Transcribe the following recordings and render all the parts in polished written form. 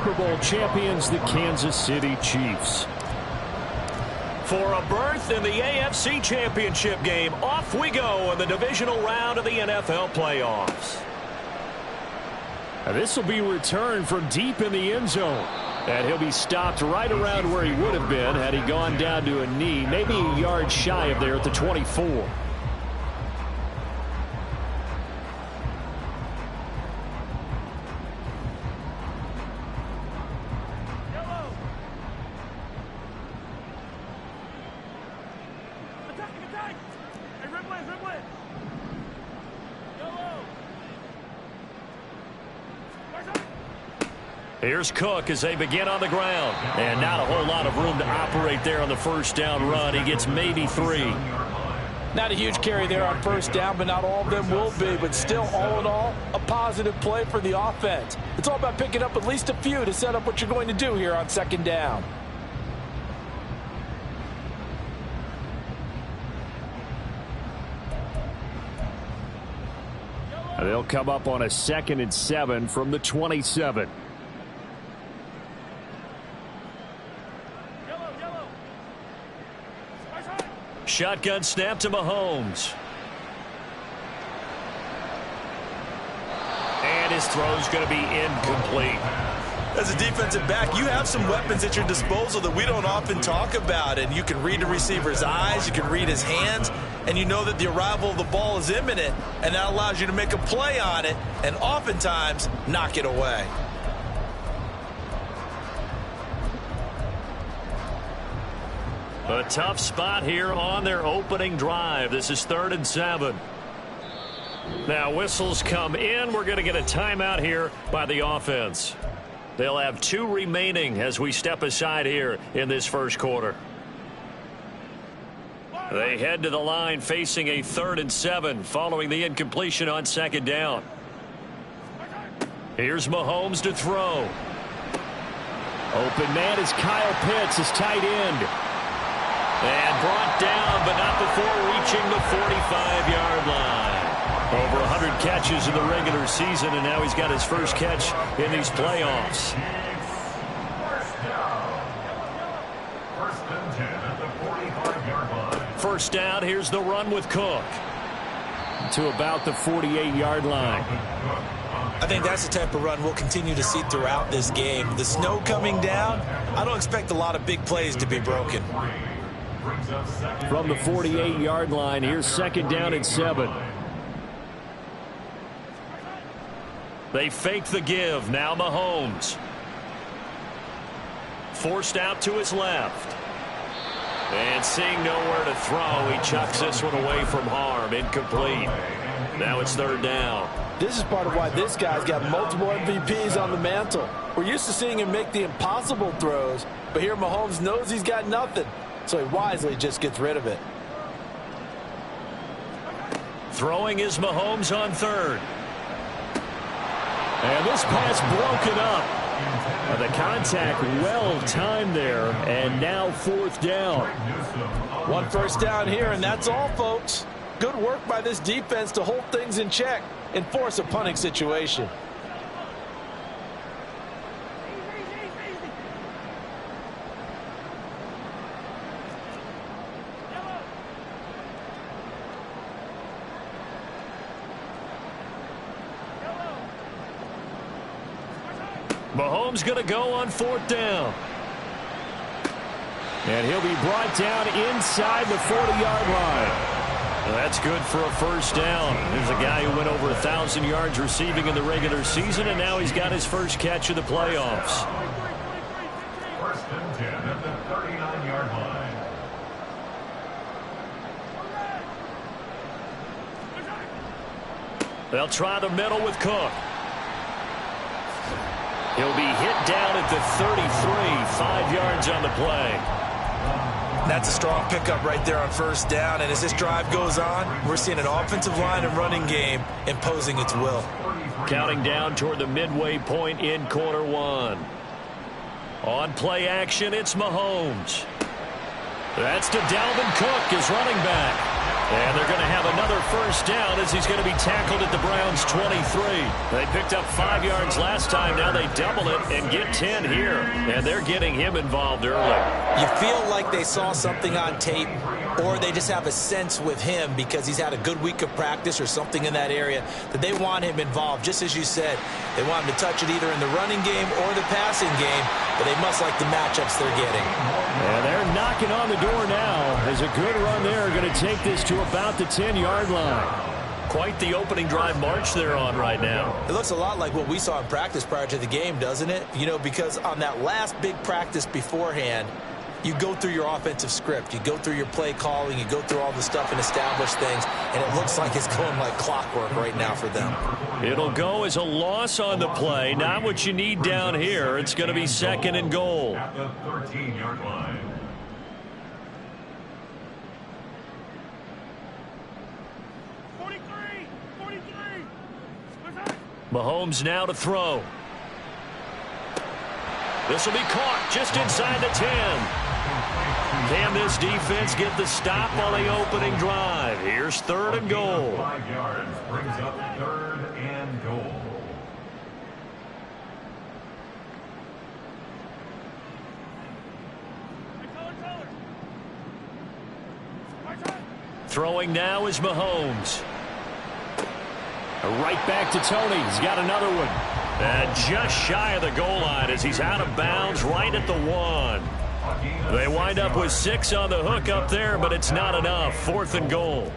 Super Bowl champions, the Kansas City Chiefs. For a berth in the AFC Championship game, off we go in the divisional round of the NFL playoffs. This will be returned from deep in the end zone. And he'll be stopped right around where he would have been had he gone down to a knee, maybe a yard shy of there at the 24. Here's Cook as they begin on the ground. And not a whole lot of room to operate there on the first down run. He gets maybe 3. Not a huge carry there on first down, but not all of them will be. But still, all in all, a positive play for the offense. It's all about picking up at least a few to set up what you're going to do here on second down. They'll come up on a 2nd and 7 from the 27. Shotgun snap to Mahomes. And his throw's going to be incomplete. As a defensive back, you have some weapons at your disposal that we don't often talk about. And you can read the receiver's eyes, you can read his hands, and you know that the arrival of the ball is imminent. And that allows you to make a play on it and oftentimes knock it away. A tough spot here on their opening drive. This is 3rd and 7. Now whistles come in. We're going to get a timeout here by the offense. They'll have 2 remaining as we step aside here in this first quarter. They head to the line facing a 3rd and 7 following the incompletion on 2nd down. Here's Mahomes to throw. Open man is Kyle Pitts, his tight end. And brought down, but not before reaching the 45-yard line. Over 100 catches in the regular season, and now he's got his first catch in these playoffs. First down, here's the run with Cook. To about the 48-yard line. I think that's the type of run we'll continue to see throughout this game. The snow coming down, I don't expect a lot of big plays to be broken. From the 48-yard line, here's 2nd down and 7. They fake the give. Now Mahomes. Forced out to his left. And seeing nowhere to throw, he chucks this one away from harm. Incomplete. Now it's 3rd down. This is part of why this guy's got multiple MVPs on the mantle. We're used to seeing him make the impossible throws, but here Mahomes knows he's got nothing. So he wisely just gets rid of it. Throwing is Mahomes on 3rd. And this pass broken up. The contact well timed there. And now 4th down. 1 first down here, and that's all, folks. Good work by this defense to hold things in check and force a punting situation. Mahomes going to go on 4th down. And he'll be brought down inside the 40-yard line. That's good for a first down. There's a guy who went over 1,000 yards receiving in the regular season, and now he's got his first catch of the playoffs. 1st and 10 at the 39-yard line. They'll try the middle with Cook. He'll be hit down at the 33, 5 yards on the play. That's a strong pickup right there on first down, and as this drive goes on, we're seeing an offensive line and running game imposing its will. Counting down toward the midway point in quarter one. On play action, it's Mahomes. That's to Dalvin Cook, his running back. And they're going to have another first down as he's going to be tackled at the Browns' 23. They picked up 5 yards last time. Now they double it and get 10 here. And they're getting him involved early. You feel like they saw something on tape, or they just have a sense with him because he's had a good week of practice or something in that area that they want him involved. Just as you said, they want him to touch it either in the running game or the passing game, but they must like the matchups they're getting. And they're knocking on the door now. There's a good run there. Going to take this to about the 10-yard line. Quite the opening drive march they're on right now. It looks a lot like what we saw in practice prior to the game, doesn't it? You know, because on that last big practice beforehand, you go through your offensive script. You go through your play calling. You go through all the stuff and establish things. And it looks like it's going like clockwork right now for them. It'll go as a loss on the play. Not what you need down here. It's going to be 2nd and goal. At the 13-yard line. Mahomes now to throw. This will be caught just inside the 10. Can this defense get the stop on the opening drive? Here's 3rd and goal. 5 yards brings up 3rd and goal. Throwing now is Mahomes. Right back to Tony. He's got another one. And just shy of the goal line as he's out of bounds right at the 1. They wind up with 6 on the hook up there, but it's not enough. 4th and goal.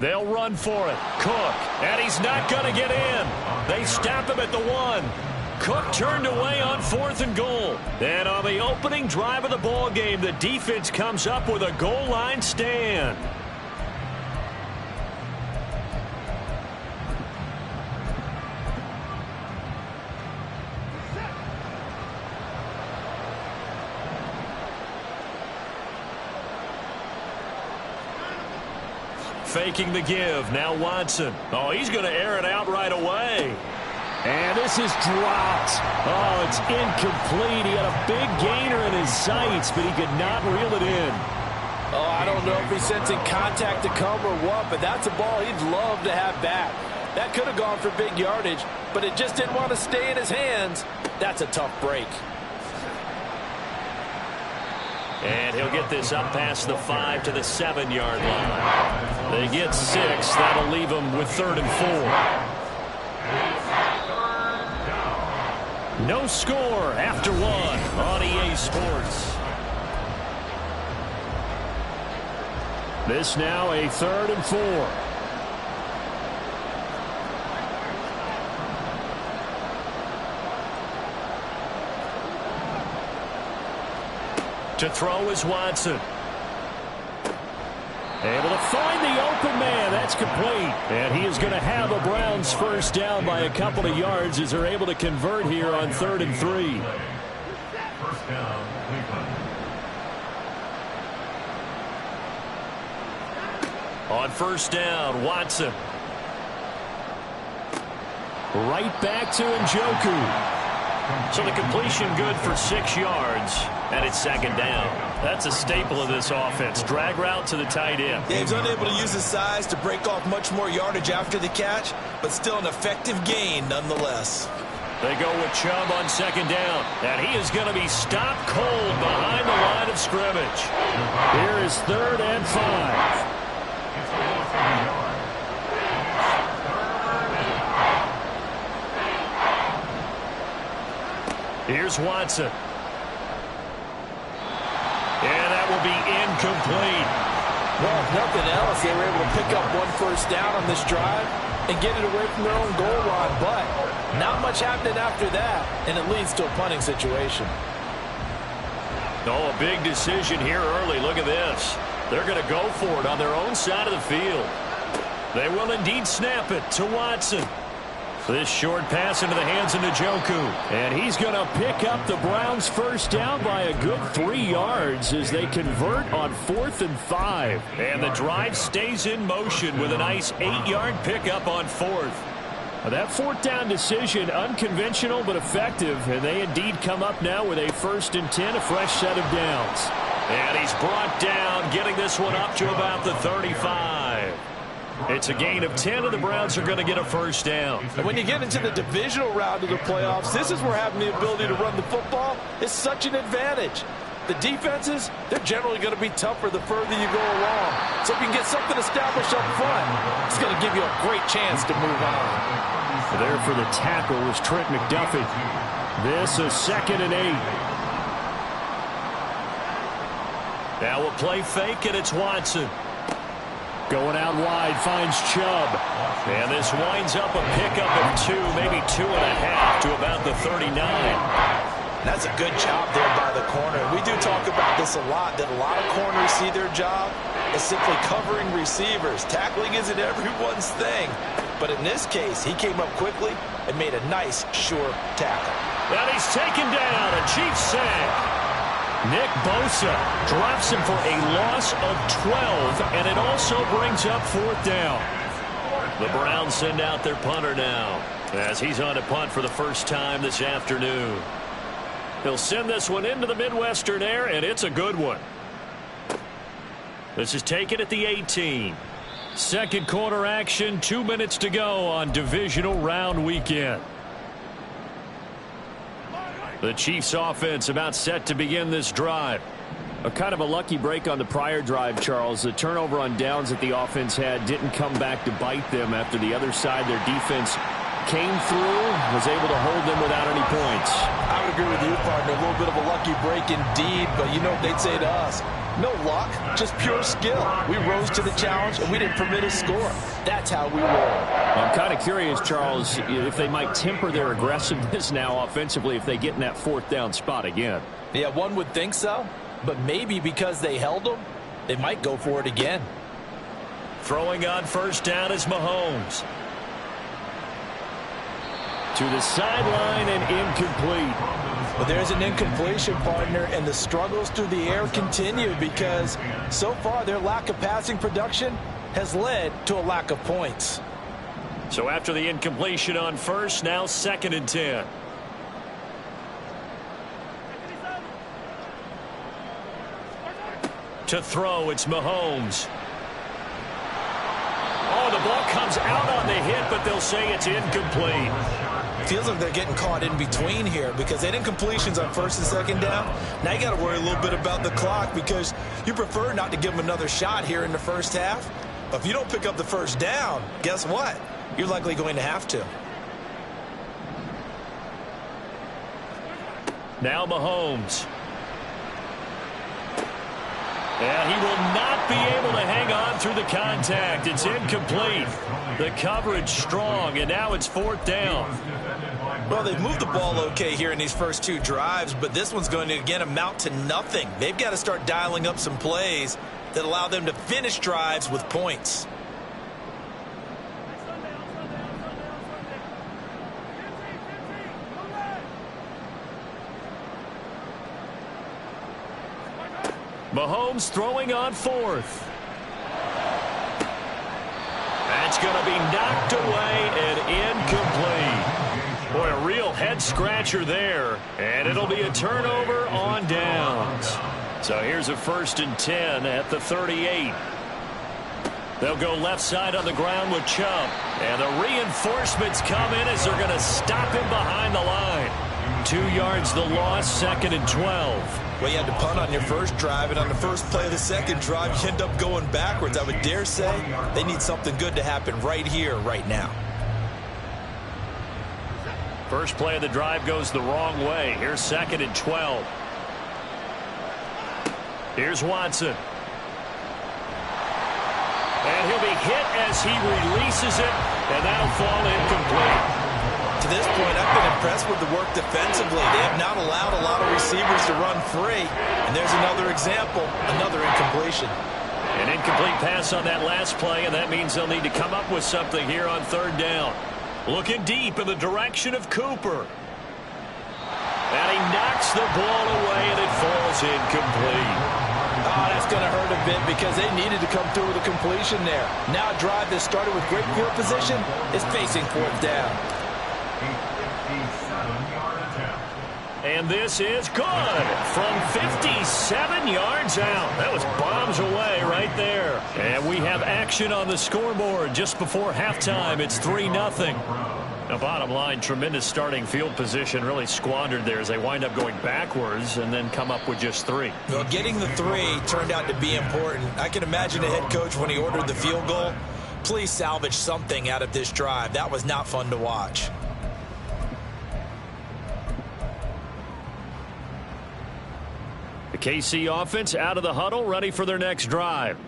They'll run for it. Cook. And he's not going to get in. They stop him at the 1. Cook turned away on 4th and goal. And on the opening drive of the ball game, the defense comes up with a goal line stand. Faking the give. Now Watson. Oh, he's going to air it out right away. And this is dropped. Oh, it's incomplete. He had a big gainer in his sights, but he could not reel it in. Oh, I don't know if he's sensing contact to come or what, but that's a ball he'd love to have back. That could have gone for big yardage, but it just didn't want to stay in his hands. That's a tough break. And he'll get this up past the 5 to the 7-yard line. They get 6. That'll leave them with 3rd and 4. No score after 1 on EA Sports. This now a 3rd and 4. To throw is Watson. Able to find the open man. That's complete. And he is going to have a Browns first down by a couple of yards as they're able to convert here on 3rd and 3. First down, Cleveland. On first down, Watson. Right back to Njoku. So the completion good for 6 yards, and it's 2nd down. That's a staple of this offense. Drag route to the tight end. Yeah, he's unable to use his size to break off much more yardage after the catch, but still an effective gain nonetheless. They go with Chubb on 2nd down, and he is going to be stopped cold behind the line of scrimmage. Here is 3rd and 5. It's a loss of a yard. Here's Watson. And that will be incomplete. Well, if nothing else, they were able to pick up 1 first down on this drive and get it away from their own goal line, but not much happening after that, and it leads to a punting situation. Oh, a big decision here early. Look at this. They're going to go for it on their own side of the field. They will indeed snap it to Watson. This short pass into the hands of Njoku. And he's going to pick up the Browns first down by a good 3 yards as they convert on 4th and 5. And the drive stays in motion with a nice 8-yard pickup on 4th. That fourth down decision, unconventional but effective, and they indeed come up now with a 1st and 10, a fresh set of downs. And he's brought down, getting this one up to about the 35. It's a gain of 10, and the Browns are going to get a first down. And when you get into the divisional round of the playoffs, this is where having the ability to run the football is such an advantage. The defenses, they're generally going to be tougher the further you go along. So if you can get something established up front, it's going to give you a great chance to move on. There for the tackle was Trent McDuffie. This is 2nd and 8. Now a play fake, and it's Watson. Going out wide, finds Chubb. And this winds up a pickup of 2, maybe 2.5 to about the 39. That's a good job there by the corner. We do talk about this a lot, that a lot of corners see their job as simply covering receivers. Tackling isn't everyone's thing. But in this case, he came up quickly and made a nice, sure tackle. And he's taken down, a Chiefs sack. Nick Bosa drops him for a loss of 12, and it also brings up 4th down. The Browns send out their punter now, as he's on to punt for the first time this afternoon. He'll send this one into the Midwestern air, and it's a good one. This is taken at the 18. Second quarter action, 2 minutes to go on divisional round weekend. The Chiefs offense about set to begin this drive. A kind of a lucky break on the prior drive, Charles. The turnover on downs that the offense had didn't come back to bite them after the other side. Their defense came through, was able to hold them without any points. I would agree with you, partner. A little bit of a lucky break indeed, but you know what they'd say to us. No luck, just pure skill. We rose to the challenge, and we didn't permit a score. That's how we roll. I'm kind of curious, Charles, if they might temper their aggressiveness now offensively if they get in that 4th down spot again. Yeah, one would think so, but maybe because they held them, they might go for it again. Throwing on first down is Mahomes. To the sideline and incomplete. But there's an incompletion, partner, and the struggles through the air continue because so far their lack of passing production has led to a lack of points. So after the incompletion on first, now 2nd and 10. To throw, it's Mahomes. Oh, the ball comes out on the hit, but they'll say it's incomplete. Feels like they're getting caught in between here because they had incompletions on 1st and 2nd down. Now you got to worry a little bit about the clock because you prefer not to give them another shot here in the first half. But if you don't pick up the 1st down, guess what? You're likely going to have to. Now Mahomes. And he will not be able to hang on through the contact. It's incomplete. The coverage strong, and now it's 4th down. Well, they've moved the ball okay here in these first 2 drives, but this one's going to, again, amount to nothing. They've got to start dialing up some plays that allow them to finish drives with points. Mahomes throwing on 4th. That's going to be knocked away and incomplete. Boy, a real head-scratcher there. And it'll be a turnover on downs. So here's a 1st and 10 at the 38. They'll go left side on the ground with Chubb. And the reinforcements come in as they're going to stop him behind the line. 2 yards the loss, 2nd and 12. Well, you had to punt on your first drive, and on the first play of the second drive, you end up going backwards. I would dare say they need something good to happen right here, right now. First play of the drive goes the wrong way. Here's 2nd and 12. Here's Watson. And he'll be hit as he releases it, and that'll fall incomplete. To this point, I've been impressed with the work defensively. They have not allowed a lot of receivers to run free. And there's another example, another incompletion. An incomplete pass on that last play, and that means they'll need to come up with something here on 3rd down. Looking deep in the direction of Cooper. And he knocks the ball away, and it falls incomplete. Oh, that's That's going to hurt a bit because they needed to come through with a completion there. Now a drive that started with great field position is facing fourth down. And this is good from 57 yards out. That was bombs away right there. And we have action on the scoreboard just before halftime. It's 3-0. Now, bottom line, tremendous starting field position, really squandered there as they wind up going backwards and then come up with just 3. Well, getting the 3 turned out to be important. I can imagine the head coach when he ordered the field goal. Please salvage something out of this drive. That was not fun to watch. The KC offense out of the huddle, ready for their next drive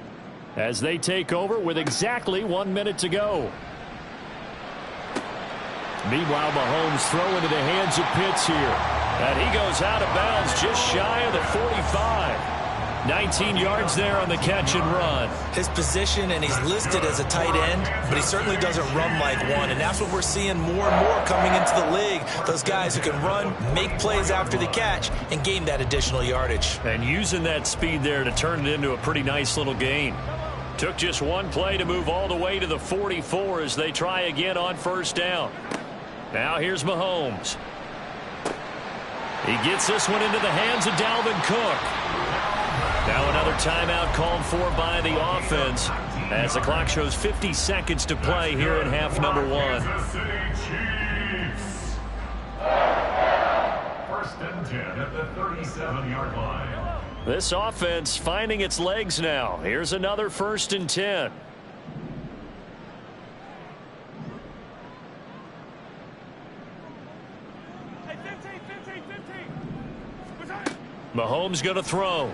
as they take over with exactly 1 minute to go. Meanwhile, Mahomes throw into the hands of Pitts here. And he goes out of bounds just shy of the 45. 19 yards there on the catch and run. His position, and he's listed as a tight end, but he certainly doesn't run like one, and that's what we're seeing more and more coming into the league. Those guys who can run, make plays after the catch, and gain that additional yardage. And using that speed there to turn it into a pretty nice little gain. Took just one play to move all the way to the 44 as they try again on first down. Now here's Mahomes. He gets this one into the hands of Dalvin Cook. Now another timeout called for by the offense as the clock shows 50 seconds to play here in half number 1. First and 10 at the 37-yard line. This offense finding its legs now. Here's another 1st and 10. Mahomes going to throw.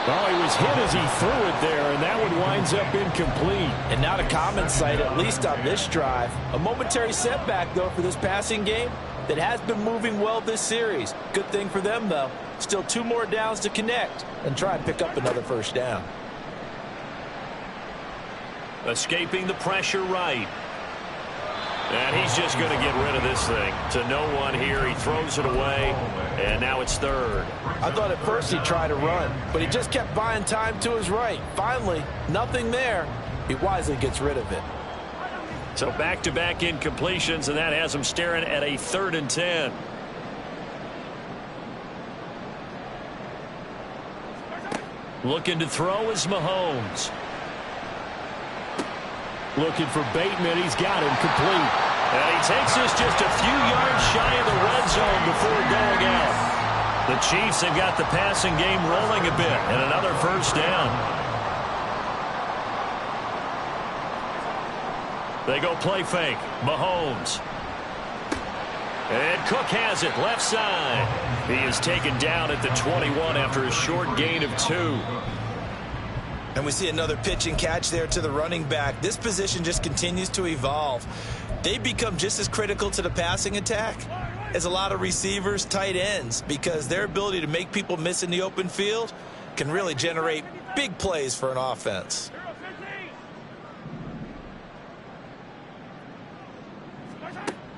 Well, he was hit as he threw it there, and that one winds up incomplete. And not a common sight, at least on this drive. A momentary setback, though, for this passing game that has been moving well this series. Good thing for them, though. Still 2 more downs to connect and try and pick up another first down. Escaping the pressure right. And he's just going to get rid of this thing. To no one here. He throws it away, and now it's 3rd. I thought at first he'd try to run, but he just kept buying time to his right. Finally, nothing there. He wisely gets rid of it. So back-to-back incompletions, and that has him staring at a 3rd and 10. Looking to throw is Mahomes. Looking for Bateman. He's got him complete. And he takes this just a few yards shy of the red zone before going out. The Chiefs have got the passing game rolling a bit, and another first down. They go play fake. Mahomes. And Cook has it left side. He is taken down at the 21 after a short gain of 2. And we see another pitch and catch there to the running back. This position just continues to evolve. They become just as critical to the passing attack as a lot of receivers, tight ends, because their ability to make people miss in the open field can really generate big plays for an offense.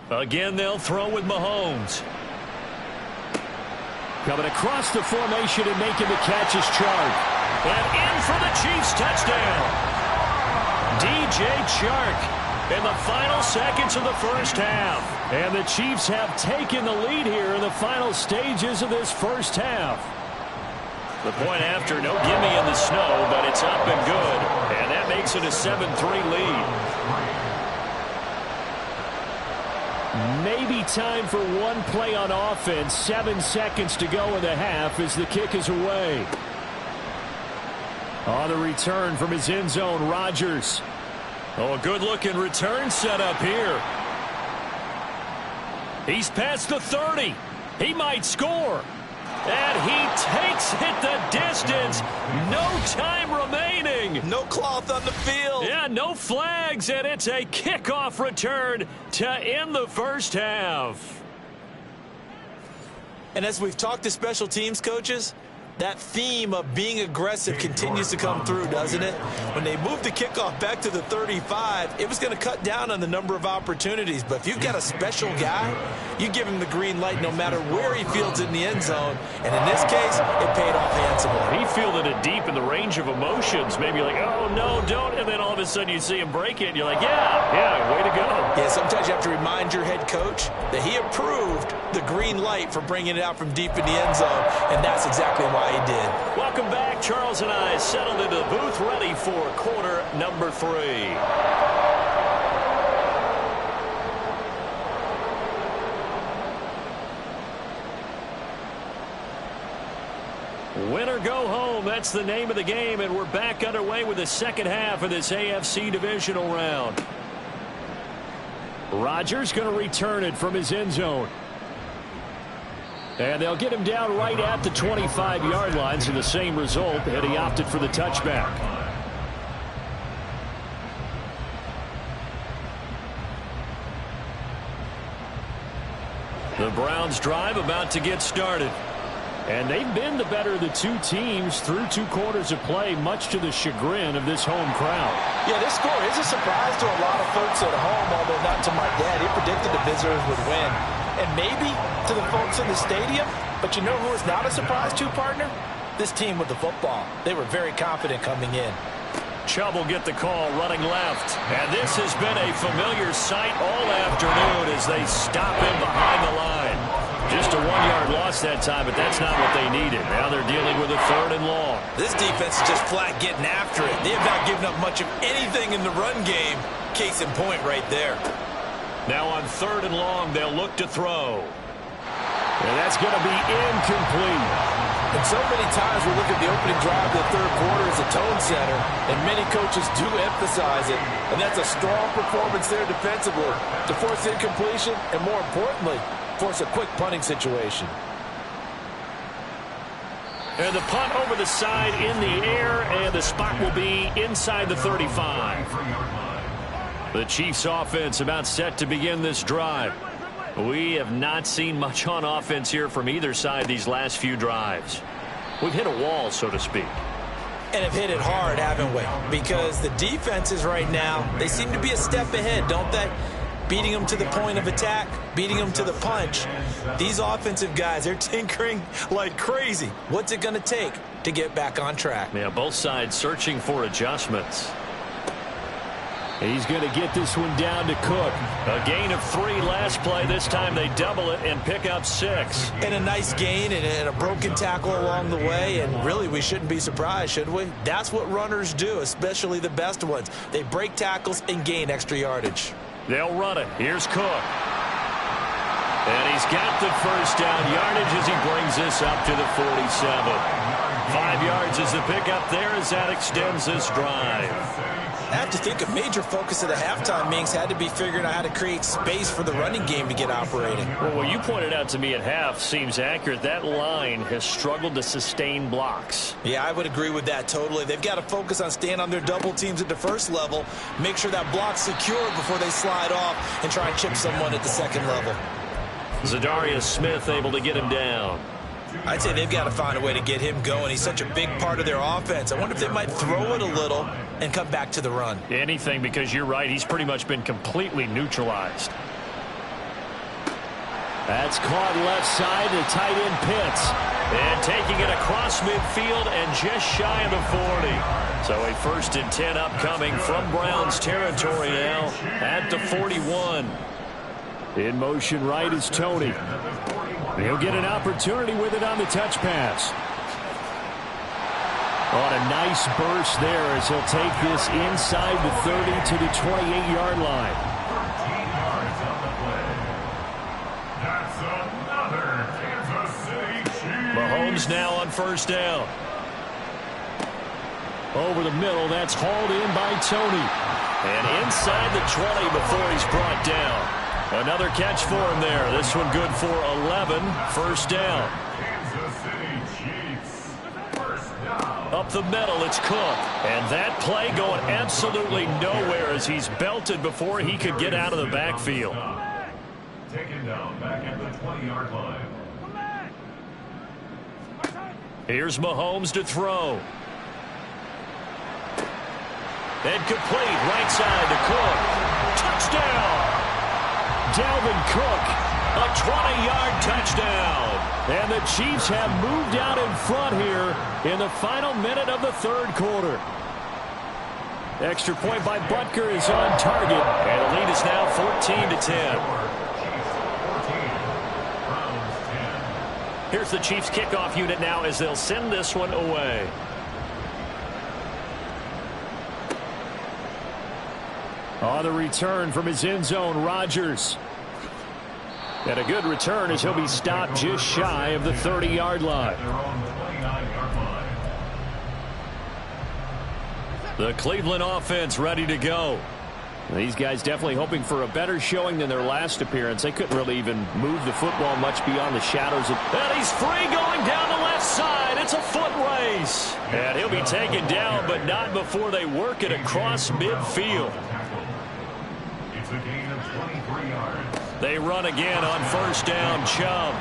Again, they'll throw with Mahomes. Coming across the formation and making the catch is Chark. And in for the Chiefs touchdown. DJ Chark in the final seconds of the first half. And the Chiefs have taken the lead here in the final stages of this first half. The point after, no gimme in the snow, but it's up and good. And that makes it a 7-3 lead. Maybe time for one play on offense. 7 seconds to go in the half as the kick is away. On the return from his end zone, Rodgers. Oh, a good-looking return set up here. He's past the 30. He might score. And he takes it the distance. No time remaining. No cloth on the field. Yeah, no flags, and it's a kickoff return to end the first half. And as we've talked to special teams coaches, That theme of being aggressive continues to come through, doesn't it? When they moved the kickoff back to the 35, it was going to cut down on the number of opportunities. But if you've got a special guy, you give him the green light no matter where he fields in the end zone. And in this case, it paid off handsomely. He fielded it deep in the range of emotions. Maybe like, oh, no, don't. And then all of a sudden you see him break it, and you're like, yeah, way to go. Yeah, sometimes you have to remind your head coach that he approved the green light for bringing it out from deep in the end zone, and that's exactly why he did. Welcome back. Charles and I settled into the booth, ready for quarter number 3. Win or go home, that's the name of the game, and we're back underway with the second half of this AFC divisional round. Rodgers going to return it from his end zone. And they'll get him down right at the 25-yard line, so the same result, and he opted for the touchback. The Browns drive about to get started. And they've been the better of the two teams through 2 quarters of play, much to the chagrin of this home crowd. Yeah, this score is a surprise to a lot of folks at home, although not to my dad. He predicted the visitors would win. And maybe to the folks in the stadium, but you know who is not a surprise to, partner? This team with the football. They were very confident coming in. Chubb will get the call running left. And this has been a familiar sight all afternoon as they stop him behind the line. Just a 1-yard loss that time, but that's not what they needed. Now they're dealing with a 3rd and long. This defense is just flat getting after it. They have not given up much of anything in the run game. Case in point right there. Now on 3rd and long, they'll look to throw. And that's going to be incomplete. And so many times we look at the opening drive of the 3rd quarter as a tone setter, and many coaches do emphasize it. And that's a strong performance there defensively to force incompletion and, more importantly, force a quick punting situation. And the punt over the side in the air, and the spot will be inside the 35. The Chiefs offense about set to begin this drive. We have not seen much on offense here from either side these last few drives. We've hit a wall, so to speak. And have hit it hard, haven't we? Because the defenses right now, they seem to be a step ahead, don't they? Beating them to the point of attack, beating them to the punch. These offensive guys, they're tinkering like crazy. What's it going to take to get back on track? Yeah, both sides searching for adjustments. He's going to get this one down to Cook. A gain of 3 last play. This time they double it and pick up 6. And a nice gain and a broken tackle along the way. And really, we shouldn't be surprised, should we? That's what runners do, especially the best ones. They break tackles and gain extra yardage. They'll run it. Here's Cook. And he's got the first down yardage as he brings this up to the 47. 5 yards is the pickup there as that extends this drive. I have to think a major focus of the halftime meetings had to be figuring out how to create space for the running game to get operating. Well, what you pointed out to me at half seems accurate. That line has struggled to sustain blocks. Yeah, I would agree with that totally. They've got to focus on staying on their double teams at the first level, make sure that block's secure before they slide off and try and chip someone at the second level. Zadarius Smith able to get him down. I'd say they've got to find a way to get him going. He's such a big part of their offense. I wonder if they might throw it a little and come back to the run. Anything, because you're right. He's pretty much been completely neutralized. That's caught left side to tight end Pitts. And taking it across midfield and just shy of the 40. So a 1st and 10 upcoming from Browns territory now at the 41. In motion right is Tony. He'll get an opportunity with it on the touch pass. On a nice burst there as he'll take this inside the 30 to the 28-yard line. 13 yards on the play. That's another Kansas City Chiefs. Mahomes now on 1st down. Over the middle, that's hauled in by Tony. And inside the 20 before he's brought down. Another catch for him there. This one good for 11. 1st down. Kansas City Chiefs. 1st down. Up the middle, it's Cook. And that play going absolutely nowhere as he's belted before he could get out of the backfield. Taken down back at the 20-yard line. Here's Mahomes to throw. And complete right side to Cook. Touchdown! Dalvin Cook, a 20-yard touchdown. And the Chiefs have moved out in front here in the final minute of the third quarter. Extra point by Butker is on target. And the lead is now 14-10. Here's the Chiefs kickoff unit now as they'll send this one away. On the return from his end zone, Rodgers. And a good return as he'll be stopped just shy of the 30-yard line. The Cleveland offense ready to go. These guys definitely hoping for a better showing than their last appearance. They couldn't really even move the football much beyond the shadows. And he's free going down the left side. It's a foot race. And he'll be taken down, but not before they work it across midfield. It's a gain of 23 yards. They run again on first down. Chubb.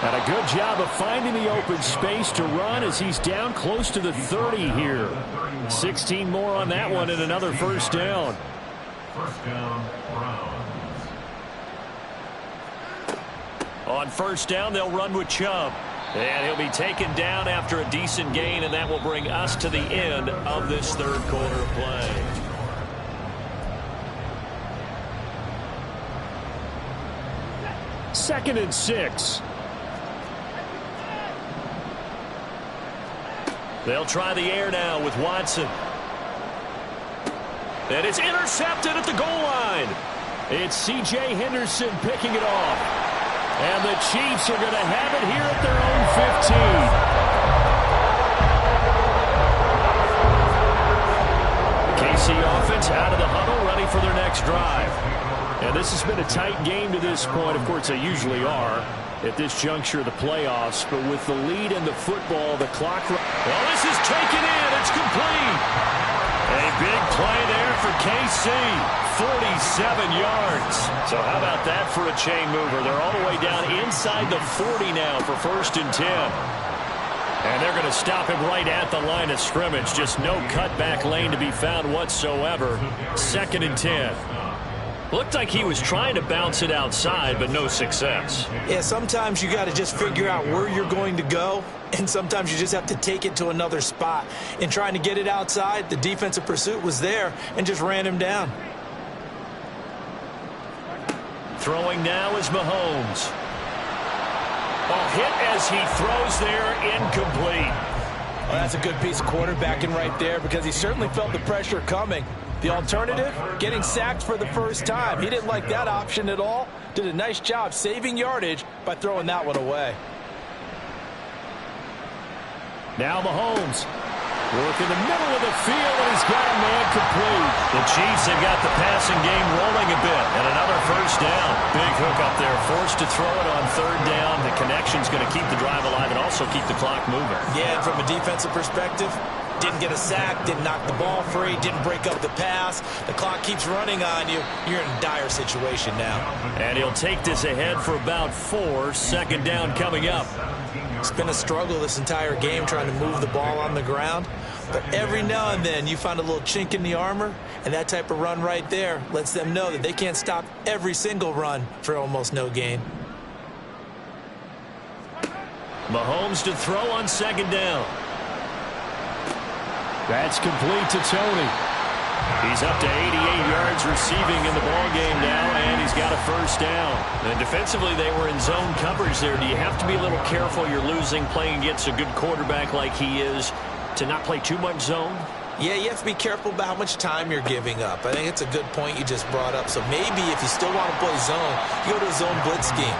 And a good job of finding the open space to run as he's down close to the 30 here. 16 more on that one and another first down. First down, Browns. On first down, they'll run with Chubb. And he'll be taken down after a decent gain, and that will bring us to the end of this third quarter play. Second and 6. They'll try the air now with Watson. And it's intercepted at the goal line. It's C.J. Henderson picking it off. And the Chiefs are going to have it here at their own 15. KC offense out of the huddle, ready for their next drive. And this has been a tight game to this point. Of course, they usually are at this juncture of the playoffs. But with the lead in the football, the clock... Well, this is taken in. It's complete. A big play there for KC. 47 yards. So how about that for a chain mover? They're all the way down inside the 40 now for first and 10. And they're going to stop him right at the line of scrimmage. Just no cutback lane to be found whatsoever. Second and 10. Looked like he was trying to bounce it outside, but no success. Yeah, sometimes you got to just figure out where you're going to go, and sometimes you just have to take it to another spot. In trying to get it outside, the defensive pursuit was there and just ran him down. Throwing now is Mahomes. A hit as he throws there, incomplete. Well, that's a good piece of quarterbacking right there because he certainly felt the pressure coming. The alternative, getting sacked for the first time. He didn't like that option at all. Did a nice job saving yardage by throwing that one away. Now Mahomes. Work in the middle of the field, and he's got a man complete. The Chiefs have got the passing game rolling a bit, and another first down. Big hook up there, forced to throw it on third down. The connection's going to keep the drive alive and also keep the clock moving. Yeah, and from a defensive perspective, didn't get a sack, didn't knock the ball free, didn't break up the pass. The clock keeps running on you. You're in a dire situation now. And he'll take this ahead for about 4. Second down coming up. It's been a struggle this entire game trying to move the ball on the ground. But every now and then you find a little chink in the armor, and that type of run right there lets them know that they can't stop every single run for almost no gain. Mahomes to throw on second down. That's complete to Tony. He's up to 88 yards receiving in the ballgame now, and he's got a first down. And defensively, they were in zone coverage there. Do you have to be a little careful? You're losing, playing against a good quarterback like he is, to not play too much zone? Yeah, you have to be careful about how much time you're giving up. I think it's a good point you just brought up. So maybe if you still want to play zone, you go to a zone blitz scheme,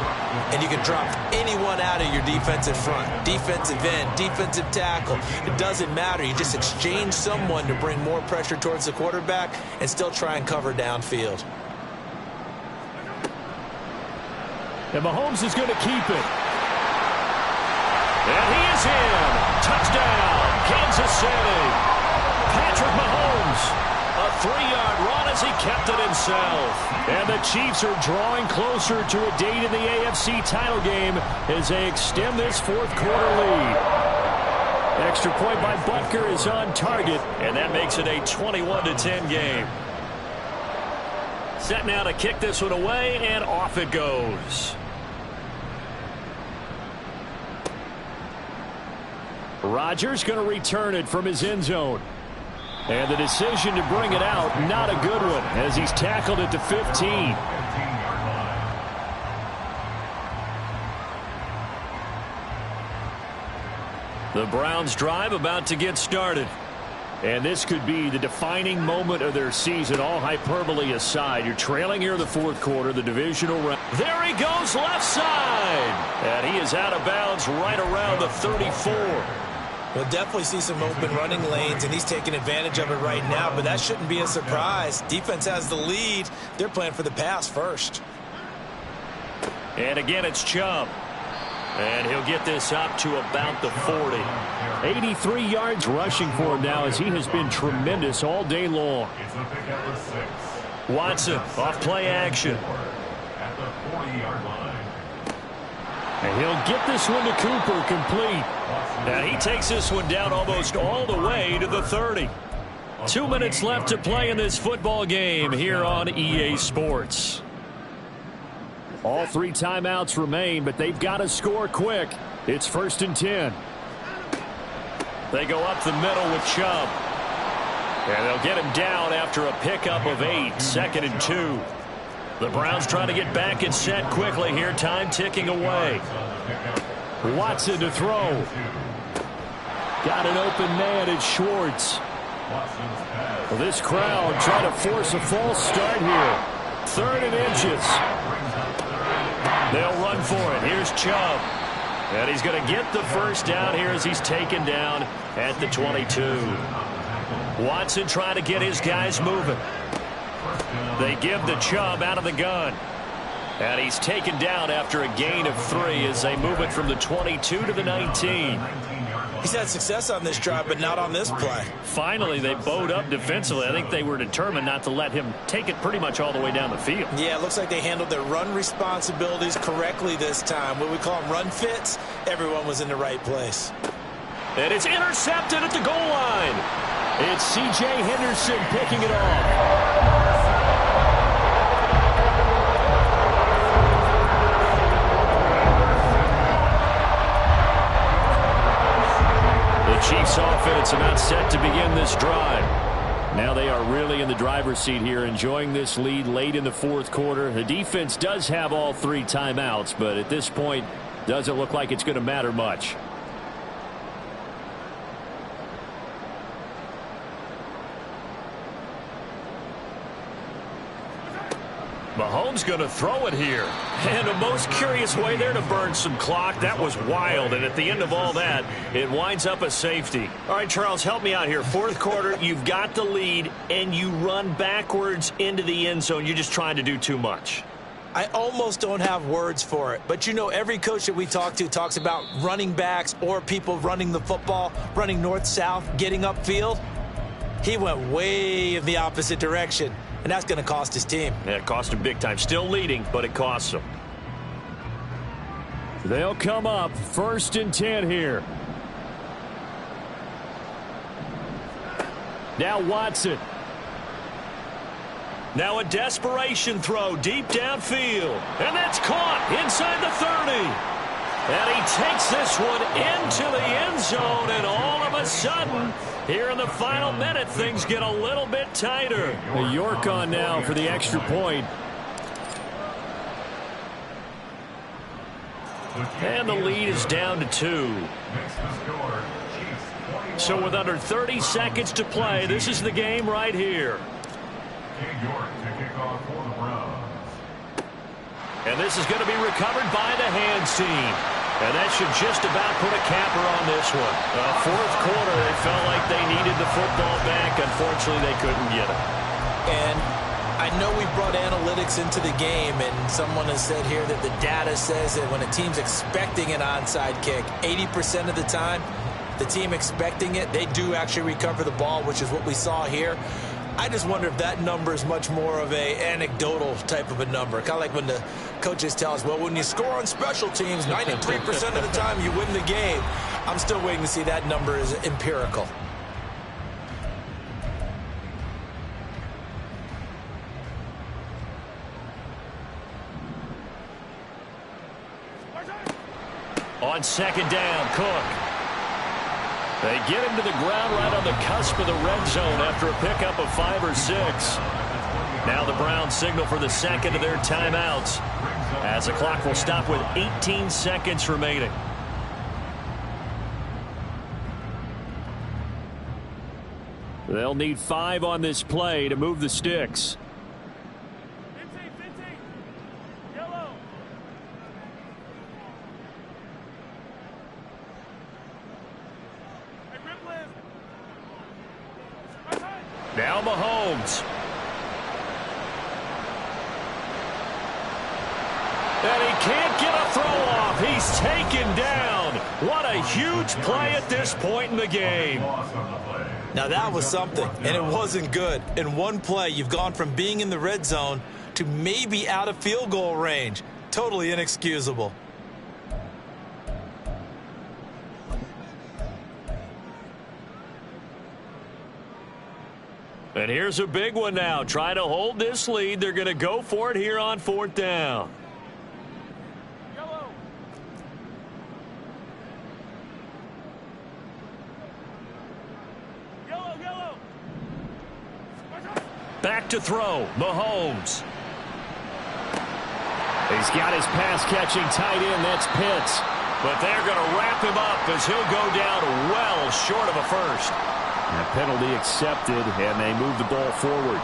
and you can drop anyone out of your defensive front, defensive end, defensive tackle. It doesn't matter. You just exchange someone to bring more pressure towards the quarterback and still try and cover downfield. And Mahomes is going to keep it. And he is in. Touchdown, Kansas City. Patrick Mahomes, a 3-yard run as he kept it himself. And the Chiefs are drawing closer to a date in the AFC title game as they extend this fourth quarter lead. Extra point by Butker is on target. And that makes it a 21-10 game. Set now to kick this one away, and off it goes. Rodgers going to return it from his end zone. And the decision to bring it out, not a good one, as he's tackled it to 15. The Browns drive about to get started. And this could be the defining moment of their season, all hyperbole aside. You're trailing here in the fourth quarter, the divisional round. There he goes, left side. And he is out of bounds right around the 34. We'll definitely see some open running lanes, and he's taking advantage of it right now, but that shouldn't be a surprise. Defense has the lead. They're playing for the pass first. And again, it's Chubb. And he'll get this up to about the 40. 83 yards rushing for him now, as he has been tremendous all day long. It's a pickup of 6. Watson off play action. At the 40-yard line. And he'll get this one to Cooper, complete. And he takes this one down almost all the way to the 30. 2 minutes left to play in this football game here on EA Sports. All 3 timeouts remain, but they've got to score quick. It's 1st and 10. They go up the middle with Chubb. And they'll get him down after a pickup of 8. 2nd and 2. The Browns trying to get back and set quickly here. Time ticking away. Watson to throw. Got an open man at Schwartz. Well, this crowd trying to force a false start here. 3rd and inches. They'll run for it. Here's Chubb. And he's going to get the first down here as he's taken down at the 22. Watson trying to get his guys moving. They give the Chubb out of the gun. And he's taken down after a gain of 3 as they move it from the 22 to the 19. He's had success on this drive, but not on this play. Finally, they bowed up defensively. I think they were determined not to let him take it pretty much all the way down the field. Yeah, it looks like they handled their run responsibilities correctly this time. What we call them run fits, everyone was in the right place. And it's intercepted at the goal line. It's C.J. Henderson picking it off. Chiefs offense about set to begin this drive. Now they are really in the driver's seat here, enjoying this lead late in the fourth quarter. The defense does have all 3 timeouts, but at this point, doesn't look like it's going to matter much. Mahomes going to throw it here. And a most curious way there to burn some clock. That was wild. And at the end of all that, it winds up a safety. All right, Charles, help me out here. Fourth quarter, you've got the lead, and you run backwards into the end zone. You're just trying to do too much. I almost don't have words for it. But, you know, every coach that we talk to talks about running backs or people running the football, running north-south, getting upfield. He went way in the opposite direction. And that's going to cost his team. Yeah, it cost him big time. Still leading, but it costs him. They'll come up 1st and 10 here. Now Watson. Now a desperation throw deep downfield. And that's caught inside the 30. And he takes this one into the end zone. And all of a sudden, here in the final minute, things get a little bit tighter. The York on now for the extra point. And the lead is down to 2. So with under 30 seconds to play, this is the game right here. York to kick off for the Browns. And this is going to be recovered by the hands team. And that should just about put a capper on this one. Fourth quarter, they felt like they needed the football back. Unfortunately, they couldn't get it. And I know we brought analytics into the game, and someone has said here that the data says that when a team's expecting an onside kick, 80% of the time, the team expecting it, they do actually recover the ball, which is what we saw here. I just wonder if that number is much more of a anecdotal type of a number. Kind of like when the coaches tell us, well, when you score on special teams, 93% of the time you win the game. I'm still waiting to see that number is empirical. On second down, Cook. They get him to the ground right on the cusp of the red zone after a pickup of 5 or 6. Now the Browns signal for the second of their timeouts as the clock will stop with 18 seconds remaining. They'll need 5 on this play to move the sticks. Now Mahomes. And he can't get a throw off. He's taken down. What a huge play at this point in the game. Now that was something, and it wasn't good. In one play, you've gone from being in the red zone to maybe out of field goal range. Totally inexcusable. And here's a big one now. Trying to hold this lead. They're going to go for it here on 4th down. Back to throw. Mahomes. He's got his pass-catching tight end. That's Pitts. But they're going to wrap him up as he'll go down well short of a first. A penalty accepted, and they move the ball forward.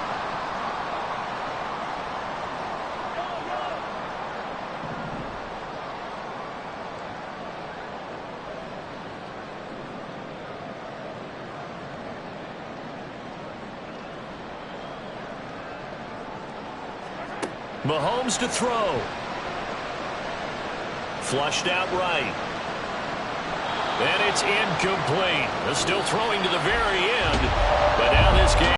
Mahomes to throw. Flushed out right. And it's incomplete. They're still throwing to the very end. But now this game